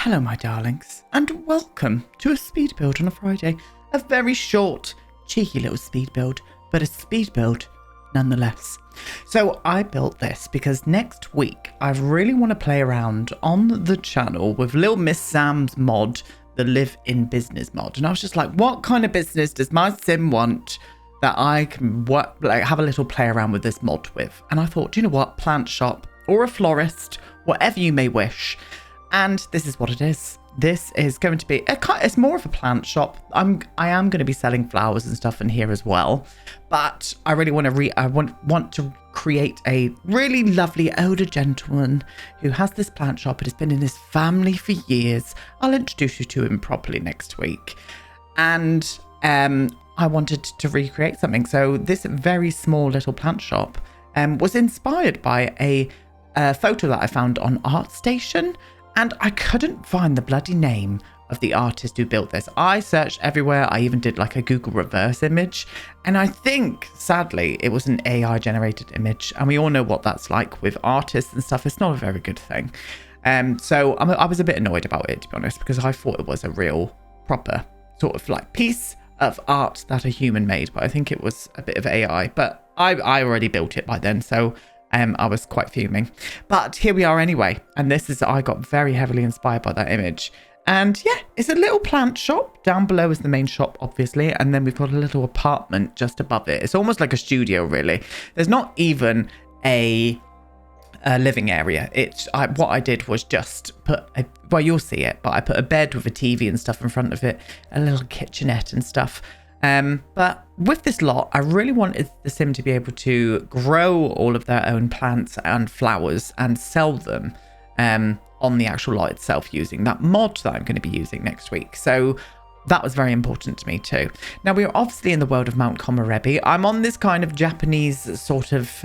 Hello, my darlings, and welcome to a speed build on a Friday. A very short, cheeky little speed build, but a speed build nonetheless. So I built this because next week I really want to play around on the channel with little Miss Sam's mod, the Live in Business mod. And I was just like, what kind of business does my sim want that I can have a little play around with this mod with? And I thought, do you know what? Plant shop or a florist, whatever you may wish. And this is what it is. This is going to be it's more of a plant shop. I am going to be selling flowers and stuff in here as well, but I really want to create a really lovely older gentleman who has this plant shop and has been in his family for years. I'll introduce you to him properly next week, and I wanted to recreate something. So this very small little plant shop was inspired by a photo that I found on ArtStation. And I couldn't find the bloody name of the artist who built this. I searched everywhere. I even did like a Google reverse image. And I think, sadly, it was an AI generated image. And we all know what that's like with artists and stuff. It's not a very good thing. So I was a bit annoyed about it, to be honest, because I thought it was a real, proper sort of like piece of art that a human made. But I think it was a bit of AI. But I already built it by then. So I was quite fuming, but here we are anyway. And I got very heavily inspired by that image. And yeah, it's a little plant shop. Down below is the main shop, obviously. And then we've got a little apartment just above it. It's almost like a studio, really. There's not even a living area. What I did was just put you'll see it, but I put a bed with a TV and stuff in front of it, a little kitchenette and stuff. But with this lot, I really wanted the sim to be able to grow all of their own plants and flowers and sell them on the actual lot itself using that mod that I'm going to be using next week. So that was very important to me too. Now, we are obviously in the world of Mount Komorebi. I'm on this kind of Japanese sort of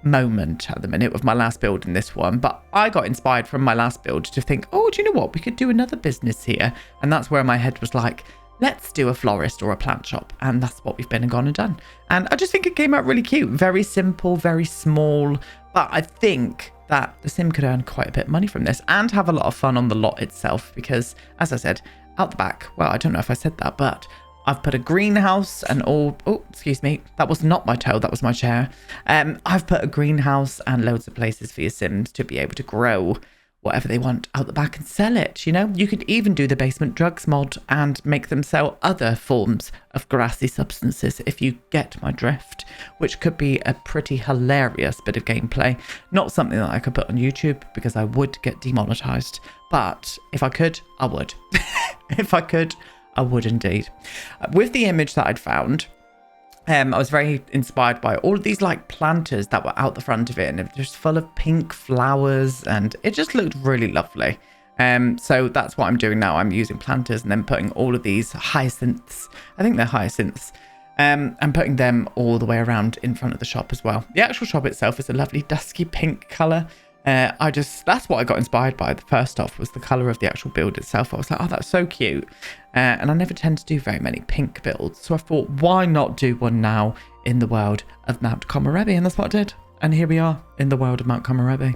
moment at the minute with my last build in this one, but I got inspired from my last build to think, oh, do you know what? We could do another business here. And that's where my head was like, let's do a florist or a plant shop. And that's what we've been and gone and done. And I just think it came out really cute. Very simple, very small. But I think that the sim could earn quite a bit of money from this and have a lot of fun on the lot itself. Because, as I said, out the back, well, I don't know if I said that, but I've put a greenhouse and all... Oh, excuse me. That was not my toe. That was my chair. I've put a greenhouse and loads of places for your sims to be able to grow whatever they want out the back and sell it. You know, you could even do the basement drugs mod and make them sell other forms of grassy substances, if you get my drift, which could be a pretty hilarious bit of gameplay. Not something that I could put on YouTube because I would get demonetized, but if I could, I would. If I could, I would indeed. With the image that I'd found, I was very inspired by all of these like planters that were out the front of it, and it was just full of pink flowers, and it just looked really lovely. So that's what I'm doing now. I'm using planters and then putting all of these hyacinths, I think they're hyacinths, and putting them all the way around in front of the shop as well. The actual shop itself is a lovely dusky pink color. That's what I got inspired by. The first off was the color of the actual build itself. I was like, oh, that's so cute. And I never tend to do very many pink builds. So I thought, why not do one now in the world of Mount Komorebi? And that's what I did. And here we are in the world of Mount Komorebi.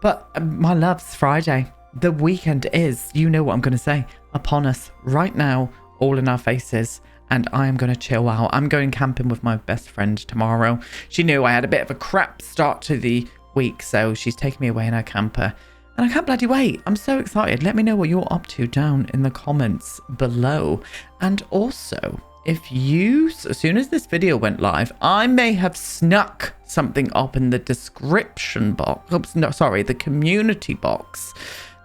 But my loves, Friday, the weekend is, you know what I'm going to say, upon us right now, all in our faces. And I am going to chill out. I'm going camping with my best friend tomorrow. She knew I had a bit of a crap start to the week, so she's taking me away in her camper, and I can't bloody wait. I'm so excited. Let me know what you're up to down in the comments below. And also, if you, as soon as this video went live, I may have snuck something up in the description box. Oops, no, sorry, the community box.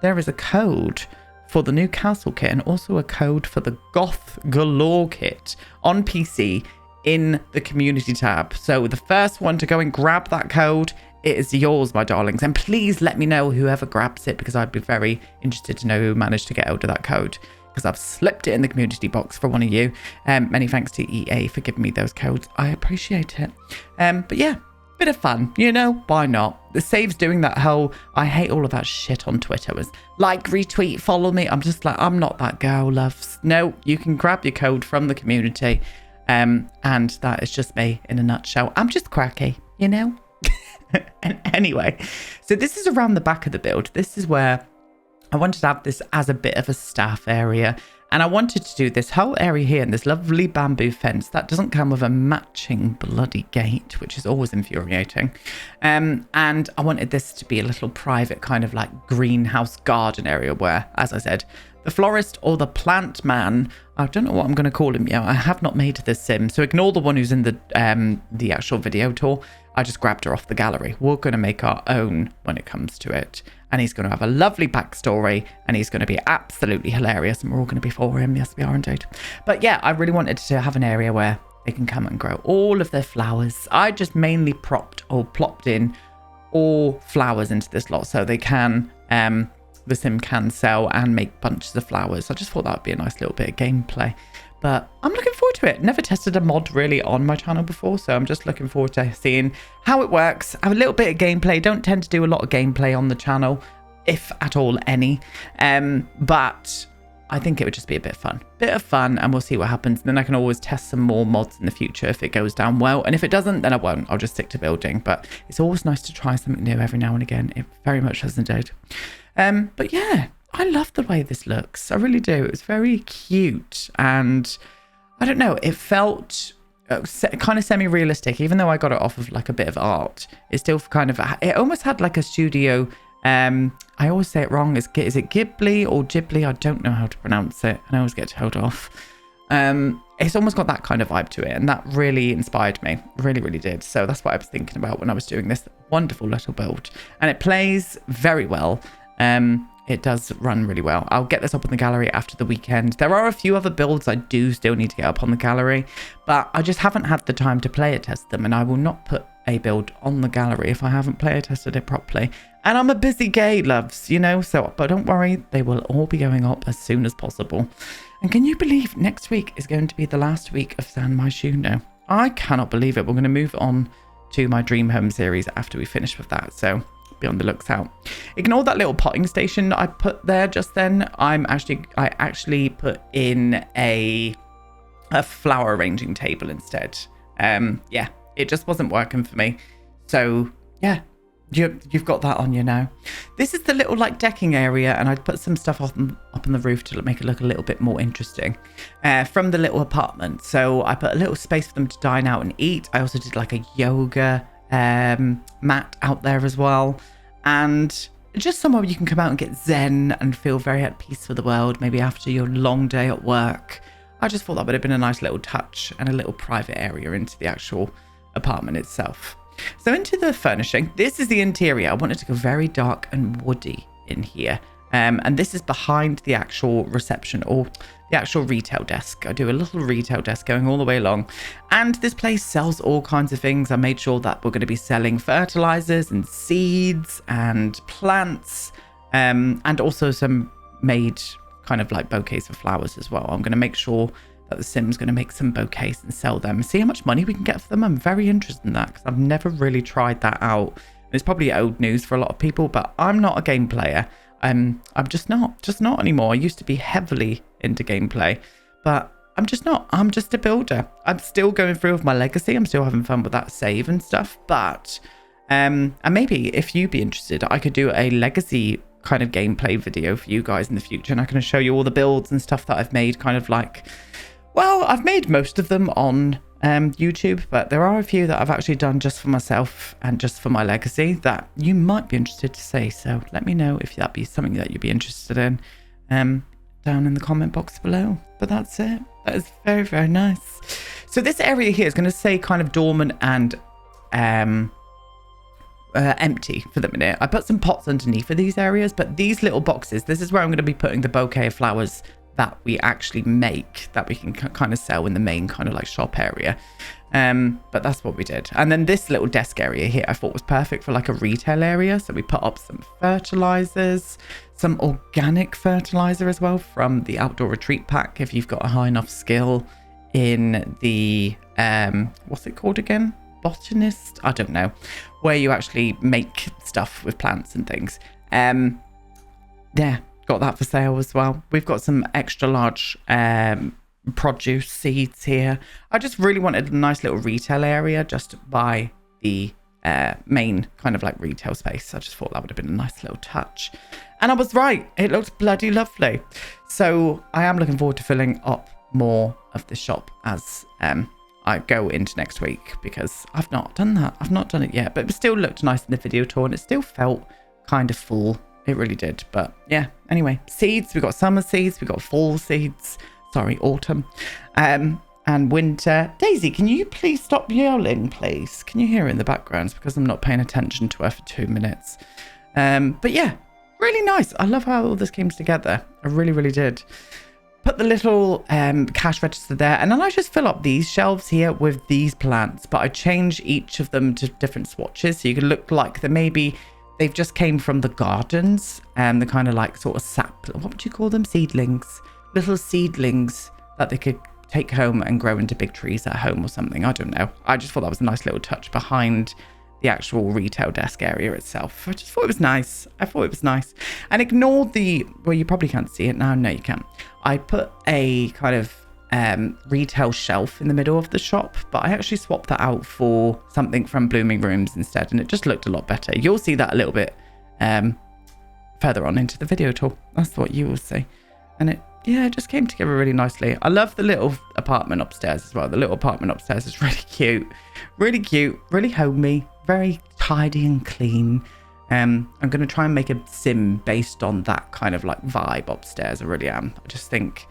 There is a code for the new castle kit and also a code for the Goth Galore kit on PC in the community tab. So the first one to go and grab that code, it is yours, my darlings. And please let me know whoever grabs it, because I'd be very interested to know who managed to get hold of that code, because I've slipped it in the community box for one of you. Many thanks to EA for giving me those codes. I appreciate it. But yeah, bit of fun, you know, why not? The save's doing that whole, I hate all of that shit on Twitter, was like, retweet, follow me. I'm just like, I'm not that girl, loves. No, you can grab your code from the community. And that is just me in a nutshell. I'm just quirky, you know? And anyway, so this is around the back of the build. This is where I wanted to have this as a bit of a staff area. And I wanted to do this whole area here and this lovely bamboo fence that doesn't come with a matching bloody gate, which is always infuriating. And I wanted this to be a little private kind of like greenhouse garden area where, as I said, the florist or the plant man, I don't know what I'm going to call him yet. I have not made this sim, so ignore the one who's in the actual video tour. I just grabbed her off the gallery. We're going to make our own when it comes to it. And he's going to have a lovely backstory and he's going to be absolutely hilarious. And we're all going to be for him. Yes, we are indeed. But yeah, I really wanted to have an area where they can come and grow all of their flowers. I just mainly plopped in all flowers into this lot so they can, the sim can sell and make bunches of flowers. I just thought that would be a nice little bit of gameplay. But I'm looking forward to it. Never tested a mod really on my channel before, so I'm just looking forward to seeing how it works. I have a little bit of gameplay. Don't tend to do a lot of gameplay on the channel, if at all any. But I think it would just be a bit of fun. And we'll see what happens. And then I can always test some more mods in the future if it goes down well. And if it doesn't, then I won't. I'll just stick to building. But it's always nice to try something new every now and again. It very much has indeed. But yeah. I love the way this looks. I really do. It was very cute. And I don't know, it felt kind of semi-realistic, even though I got it off of like a bit of art. It still kind of, it almost had like a studio. I always say it wrong. Is it Ghibli or Ghibli? I don't know how to pronounce it. And I always get told off. It's almost got that kind of vibe to it. And that really inspired me. Really, really did. So that's what I was thinking about when I was doing this wonderful little build. And it plays very well. It does run really well. I'll get this up on the gallery after the weekend. There are a few other builds I do still need to get up on the gallery, but I just haven't had the time to player test them, and I will not put a build on the gallery if I haven't player tested it properly. And I'm a busy gay, loves, you know, so, but don't worry, they will all be going up as soon as possible. And can you believe next week is going to be the last week of San My Shuno? I cannot believe it. We're going to move on to my Dream Home series after we finish with that, so be on the looks out. Ignore that little potting station I put there just then. I actually put in a flower arranging table instead. Yeah, it just wasn't working for me. So yeah, you've got that on you now. This is the little like decking area, and I put some stuff up on the roof to make it look a little bit more interesting from the little apartment. So I put a little space for them to dine out and eat. I also did like a yoga mat out there as well, and just somewhere where you can come out and get zen and feel very at peace with the world, maybe after your long day at work. I just thought that would have been a nice little touch and a little private area into the actual apartment itself. So into the furnishing, this is the interior. I wanted to go very dark and woody in here. And this is behind the actual reception or the actual retail desk. I do a little retail desk going all the way along. And this place sells all kinds of things. I made sure that we're going to be selling fertilizers and seeds and plants, and also some made kind of like bouquets of flowers as well. I'm going to make sure that the Sim's going to make some bouquets and sell them. See how much money we can get for them. I'm very interested in that because I've never really tried that out. It's probably old news for a lot of people, but I'm not a game player. I'm just not anymore. I used to be heavily into gameplay, but I'm just not. I'm just a builder. I'm still going through with my legacy. I'm still having fun with that save and stuff. But and maybe if you'd be interested, I could do a legacy kind of gameplay video for you guys in the future, and I can show you all the builds and stuff that I've made. Kind of like, well, I've made most of them on YouTube, but there are a few that I've actually done just for myself and just for my legacy that you might be interested to see. So let me know if that'd be something that you'd be interested in down in the comment box below. But that's it. That is very, very nice. So this area here is going to say kind of dormant and empty for the minute. I put some pots underneath of these areas, but these little boxes, this is where I'm going to be putting the bouquet of flowers that we actually make, that we can kind of sell in the main kind of like shop area. But that's what we did. And then this little desk area here I thought was perfect for like a retail area. So we put up some fertilizers, some organic fertilizer as well from the outdoor retreat pack if you've got a high enough skill in the what's it called again? Botanist? I don't know. Where you actually make stuff with plants and things. Yeah, got that for sale as well. We've got some extra large produce seeds here. I just really wanted a nice little retail area just by the main kind of like retail space. I just thought that would have been a nice little touch. And I was right. It looked bloody lovely. So I am looking forward to filling up more of the shop as I go into next week, because I've not done that. I've not done it yet, but it still looked nice in the video tour and it still felt kind of full. It really did. But yeah, anyway, seeds. We got summer seeds. We got fall seeds. Sorry, autumn. And winter. Daisy, can you please stop yelling, please? Can you hear it in the background? It's because I'm not paying attention to her for 2 minutes. But yeah, really nice. I love how all this came together. I really, really did. Put the little cash register there, and then I just fill up these shelves here with these plants, but I change each of them to different swatches, so you can look like they've just came from the gardens, and the kind of like sort of sap, what would you call them? Seedlings. Little seedlings that they could take home and grow into big trees at home or something. I don't know. I just thought that was a nice little touch behind the actual retail desk area itself. I just thought it was nice. I thought it was nice. And ignore well, you probably can't see it now. No, you can't. I put a kind of retail shelf in the middle of the shop, but I actually swapped that out for something from Blooming Rooms instead, and it just looked a lot better. You'll see that a little bit further on into the video tour. That's what you will see. And it just came together really nicely. I love the little apartment upstairs as well. The little apartment upstairs is really cute, really homey, very tidy and clean. I'm going to try and make a sim based on that kind of like vibe upstairs. I really am. I just think,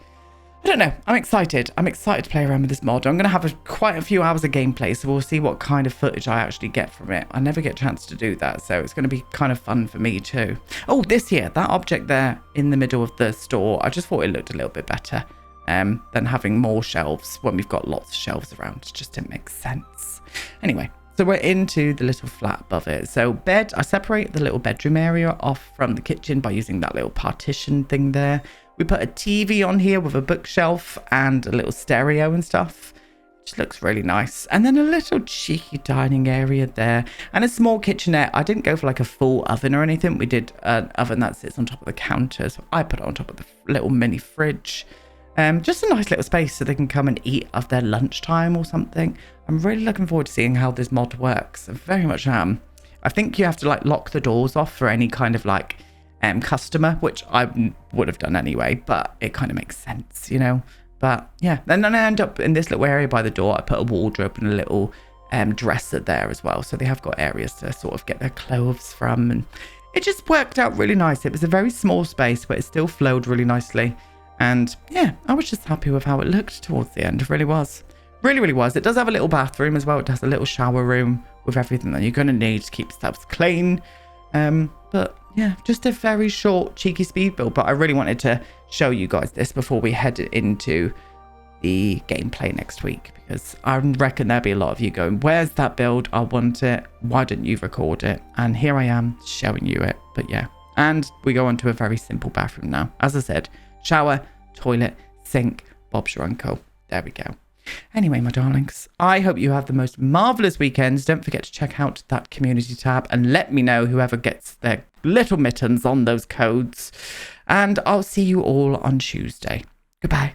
I don't know. I'm excited. I'm excited to play around with this mod. I'm going to have quite a few hours of gameplay, so we'll see what kind of footage I actually get from it. I never get a chance to do that, so it's going to be kind of fun for me too. Oh, this here, that object there in the middle of the store, I just thought it looked a little bit better than having more shelves when we've got lots of shelves around. It just didn't make sense. Anyway, so we're into the little flat above it. So bed, I separate the little bedroom area off from the kitchen by using that little partition thing there. We put a TV on here with a bookshelf and a little stereo and stuff, which looks really nice. And then a little cheeky dining area there and a small kitchenette. I didn't go for like a full oven or anything. We did an oven that sits on top of the counter, so I put it on top of the little mini fridge. Just a nice little space so they can come and eat of their lunchtime or something. I'm really looking forward to seeing how this mod works. I very much am. I think you have to like lock the doors off for any kind of like customer, which I would have done anyway, but it kind of makes sense, you know. But yeah, and then I end up in this little area by the door. I put a wardrobe and a little dresser there as well, so they have got areas to sort of get their clothes from, and it just worked out really nice. It was a very small space, but it still flowed really nicely. And yeah, I was just happy with how it looked towards the end. It really was. Really, really was. It does have a little bathroom as well. It has a little shower room with everything that you're going to need to keep yourselves clean. But yeah, just a very short, cheeky speed build. But I really wanted to show you guys this before we head into the gameplay next week, because I reckon there'll be a lot of you going, where's that build? I want it. Why didn't you record it? And here I am showing you it. But yeah, and we go on to a very simple bathroom now. As I said, shower, toilet, sink, Bob's your uncle. There we go. Anyway, my darlings, I hope you have the most marvellous weekends. Don't forget to check out that community tab and let me know whoever gets their little mittens on those codes. And I'll see you all on Tuesday. Goodbye.